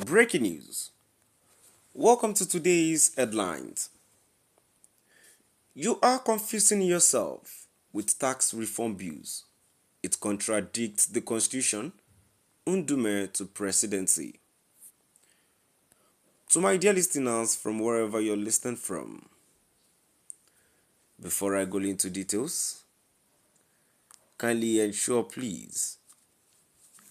Breaking news. Welcome to today's headlines. You are confusing yourself with tax reform bills. It contradicts the constitution. Ndume to presidency. To my dear listeners from wherever you're listening from, before I go into details, kindly ensure please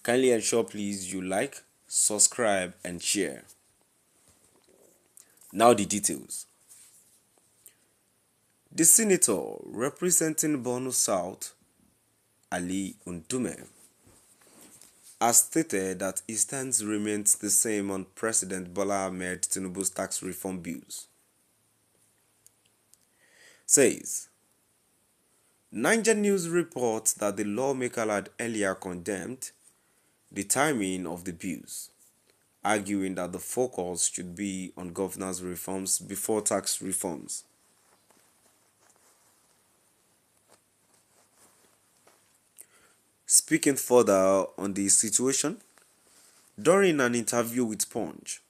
you like, subscribe and share. Now the details. The senator representing Borno South, Ali Ndume, has stated that his stance remains the same on President Bola Ahmed Tinubu's tax reform bills. Says, Niger News reports that the lawmaker had earlier condemned the timing of the bills, arguing that the focus should be on governance reforms before tax reforms. Speaking further on the situation, during an interview with Punch,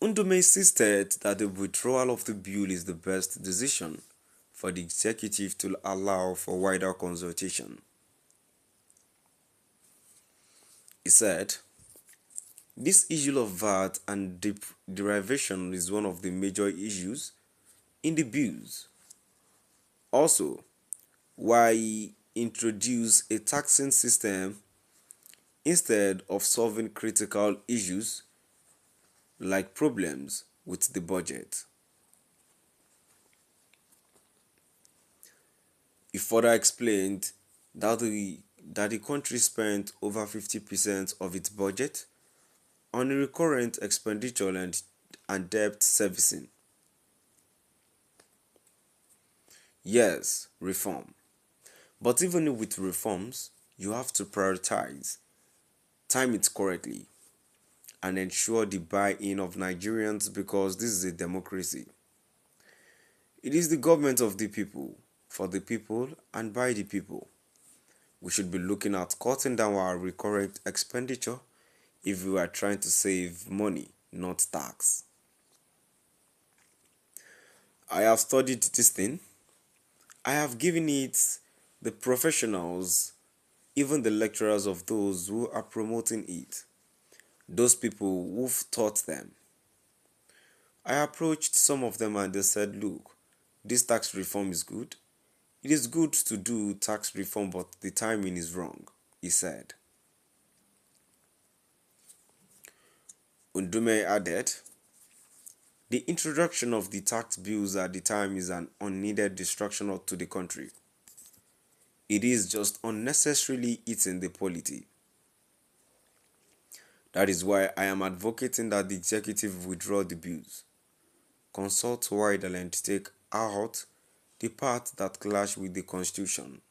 Ndume insisted that the withdrawal of the bill is the best decision for the executive to allow for wider consultation. He said, this issue of VAT and derivation is one of the major issues in the bills. Also, why introduce a taxing system instead of solving critical issues like problems with the budget? He further explained that the country spent over 50% of its budget on recurrent expenditure and debt servicing. Yes, reform. But even with reforms, you have to prioritize, time it correctly, and ensure the buy-in of Nigerians because this is a democracy. It is the government of the people, for the people, and by the people. We should be looking at cutting down our recurrent expenditure if we are trying to save money, not tax. I have studied this thing. I have given it the professionals, even the lecturers of those who are promoting it, those people who've taught them. I approached some of them and they said, look, this tax reform is good. It is good to do tax reform, but the timing is wrong, he said. Ndume added, the introduction of the tax bills at the time is an unneeded distraction to the country. It is just unnecessarily eating the polity. That is why I am advocating that the executive withdraw the bills, consult widely and take out the part that clash with the constitution.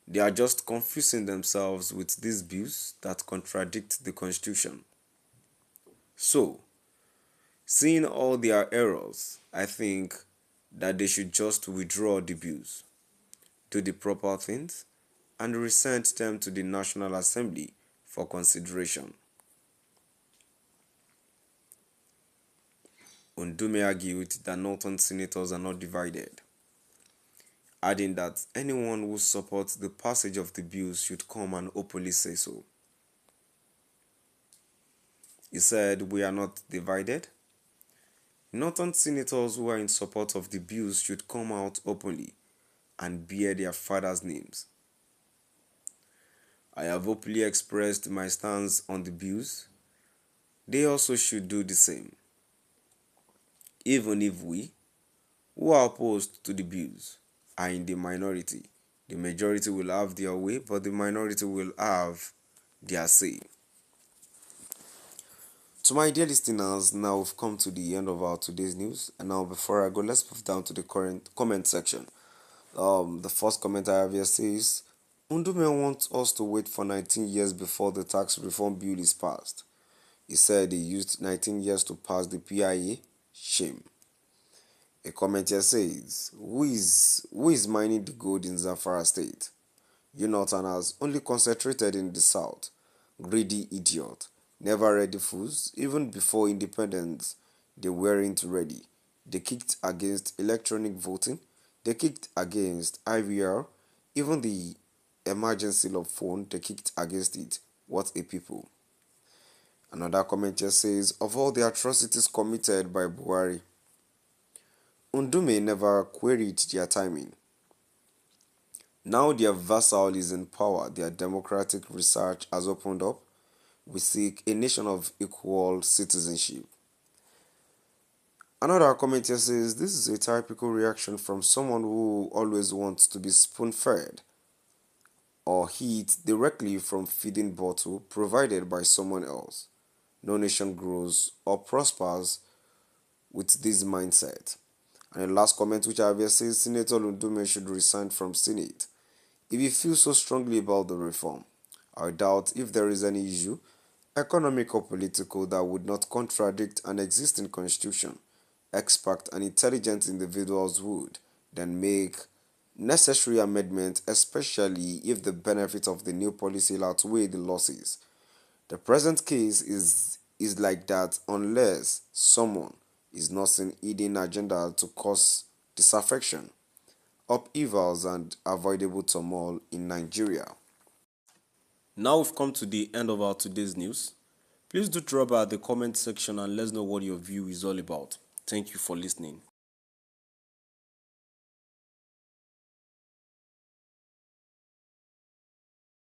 They are just confusing themselves with these bills that contradict the constitution. So, seeing all their errors, I think that they should just withdraw the bills, do the proper things, and resend them to the National Assembly for consideration. Ndume argued that northern senators are not divided, adding that anyone who supports the passage of the bills should come and openly say so. He said, we are not divided. Northern senators who are in support of the bills should come out openly and bear their fathers' names. I have openly expressed my stance on the bills. They also should do the same. Even if we, who are opposed to the bills, are in the minority, the majority will have their way, but the minority will have their say. To my dear listeners, now we've come to the end of our today's news. And now before I go, let's move down to the current comment section. The first comment I have here says, Ndume wants us to wait for 19 years before the tax reform bill is passed. He said he used 19 years to pass the PIA. Shame. A comment here says, who is mining the gold in Zamfara State? Northerners only concentrated in the South. Greedy idiot. Never ready fools. Even before independence, they weren't ready. They kicked against electronic voting. They kicked against IVR. Even the emergency love phone, they kicked against it. What a people. Another comment here says, of all the atrocities committed by Buhari, Ndume never queried their timing. Now their vassal is in power, their democratic research has opened up. We seek a nation of equal citizenship. Another comment here says, this is a typical reaction from someone who always wants to be spoon-fed or eat directly from feeding bottle provided by someone else. No nation grows or prospers with this mindset. And the last comment which I have here says, Senator Ndume should resign from Senate. If you feel so strongly about the reform, I doubt if there is any issue, economic or political, that would not contradict an existing constitution. Expert and intelligent individuals would then make necessary amendments, especially if the benefits of the new policy outweigh the losses. The present case is like that unless someone is nursing hidden agenda to cause disaffection, upheavals, and avoidable turmoil in Nigeria. Now we've come to the end of our today's news. Please do drop by the comment section and let us know what your view is all about. Thank you for listening.